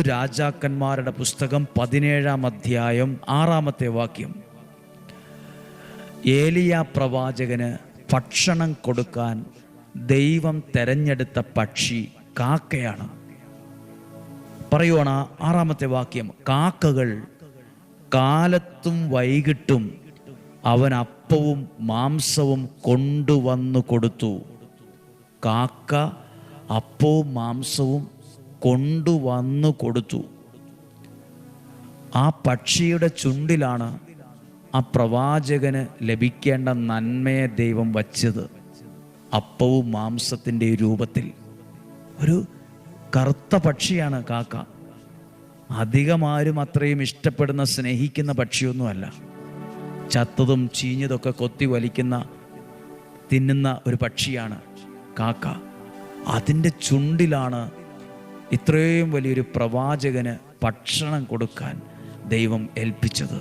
രാജാക്കന്മാരുടെ പുസ്തകം 17-ാം അധ്യായം 6-ാമത്തെ വാക്യം. ഏലിയ പ്രവാചകന് ഭക്ഷണം കൊടുക്കാൻ ദൈവം തെരഞ്ഞെടുത്ത പക്ഷി കാക്കയാണ്. പറയുവാണ് 6-ാമത്തെ വാക്യം, കാക്കകൾ കാലത്തും വൈകിട്ടും അവൻ അപ്പവും മാംസവും കൊണ്ടുവന്നു കൊടുത്തു. കാക്ക അപ്പവും മാംസവും കൊണ്ടുവന്നു കൊടുത്തു. ആ പക്ഷിയുടെ ചുണ്ടിലാണ് ആ പ്രവാചകന് ലഭിക്കേണ്ട നന്മയെ ദൈവം വച്ചത്. അപ്പവും മാംസത്തിൻ്റെ രൂപത്തിൽ. ഒരു കറുത്ത പക്ഷിയാണ് കാക്ക. അധികമാരും അത്രയും ഇഷ്ടപ്പെടുന്ന സ്നേഹിക്കുന്ന പക്ഷിയൊന്നുമല്ല. ചത്തതും ചീഞ്ഞതൊക്കെ കൊത്തി വലിക്കുന്ന തിന്നുന്ന ഒരു പക്ഷിയാണ് കാക്ക. അതിൻ്റെ ചുണ്ടിലാണ് ഇത്രയും വലിയൊരു പ്രവാചകന് ഭക്ഷണം കൊടുക്കാൻ ദൈവം ഏൽപ്പിച്ചത്.